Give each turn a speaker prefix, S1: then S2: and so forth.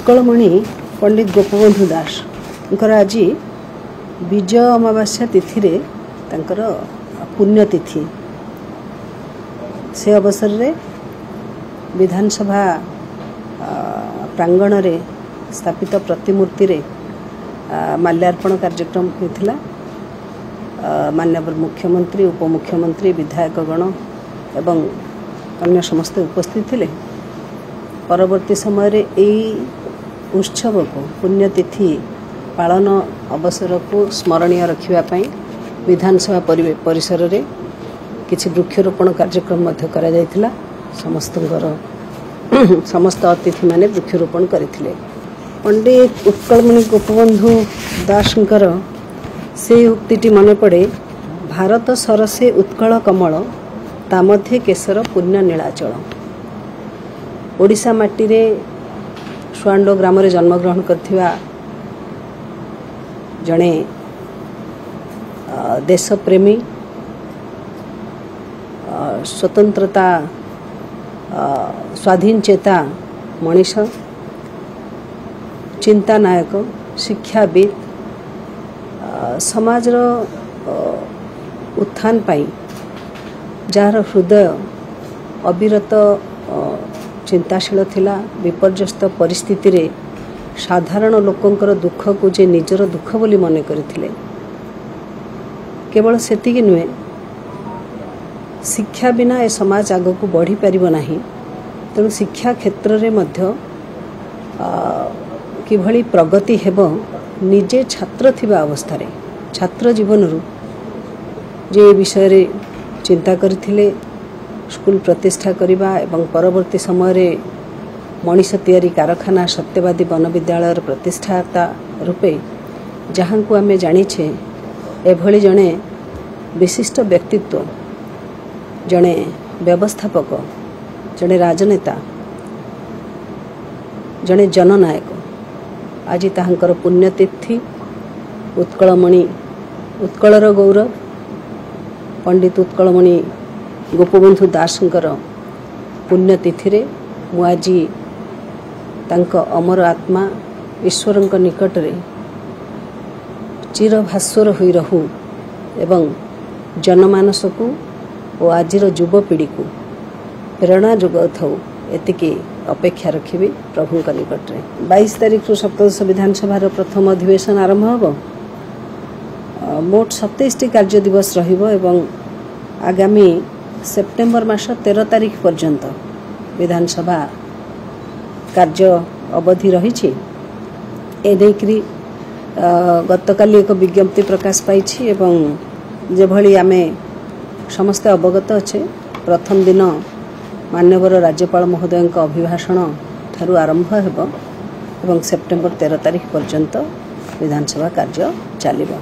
S1: उत्कलमणि पंडित गोपबंधु दास आज विजय अमावास्या तिथि रे तांकर पुण्यतिथि से अवसर रे विधानसभा प्रांगण रे स्थापित प्रतिमूर्ति रे माल्यार्पण कार्यक्रम होता। माननीय मुख्यमंत्री उपमुख्यमंत्री विधायकगण एवं अन्य समस्त उपस्थित थिले। परवर्ती समय रे एई उत्सव को पुण्यतिथि पालन अवसर को स्मरणीय रखिबा पई विधानसभा परिसर रे किछि वृक्षरोपण कार्यक्रम मध्य करा जायतिला। समस्त अतिथि माने वृक्षरोपण करिथिले। पंडित उत्कलमणि गोपबंधु दासंकर से उक्तिटी मने पड़े, भारत सरसे उत्कल कमल ता मध्ये केसर पुण्य नीलाचल। ओडिशा माटी रे सुआंडो ग्राम रे जन्मग्रहण करथिबा जणे देशप्रेमी स्वतंत्रता स्वाधीन चेता मनीष चिंता नायक शिक्षाविद समाज उत्थान पाई जार हृदय अविरत चिंताशील थिला। विपर्यस्त परिस्थिति रे साधारण लोकंकर दुख को जे निजर दुख बोली मने करथिले। केवल सेतिकी नुहे, शिक्षा बिना ए समाज आग को बढ़ी पारिबो नाही। तेणु शिक्षा क्षेत्र रे मध्य किभली प्रगति हेबो निजे छात्र थिबा अवस्था रे छात्र जीवन रु जे विषय रे चिंता करथिले। स्कूल प्रतिष्ठा करिबा एवं परवर्ती समय रे मनीष तैयारी कारखाना सत्यवादी वन विद्यालय प्रतिष्ठाता रूपे जहाँ को आमे जानी छे, एभली जने विशिष्ट व्यक्तित्व, जने व्यवस्थापक, जने राजनेता, जने जननायक आज ताहांकर पुण्यतिथि। उत्कलमणि उत्कलर गौरव पंडित उत्कलमणि गोपबंधु दासंकर पुण्यतिथि रे मु आजी तांको अमर आत्मा ईश्वरंक निकट रे चिरभास्वर होई रहू एवं जनमानस को और आजिर युवपीढ़ी को प्रेरणा जोगाऊ एतिकी अपेक्षा रखिबी प्रभु निकट रे। 22 तारीख रु सप्तदश विधानसभा प्रथम अधिवेशन आरंभ होब। मोट 27 कार्य दिवस रहिबो एवं आगामी सेप्टेम्बर मास 13 तारीख पर्यंत विधानसभा कार्य अवधि रही। एनेकरी गतकाली एक विज्ञप्ति प्रकाश पाई एवं जेभली आमे समस्त अवगत अच्छे, प्रथम दिन माननीय राज्यपाल महोदय अभिभाषण ठारू आरंभ हेब एवं सेप्टेम्बर 13 तारीख पर्यंत विधानसभा कार्य चलिबो।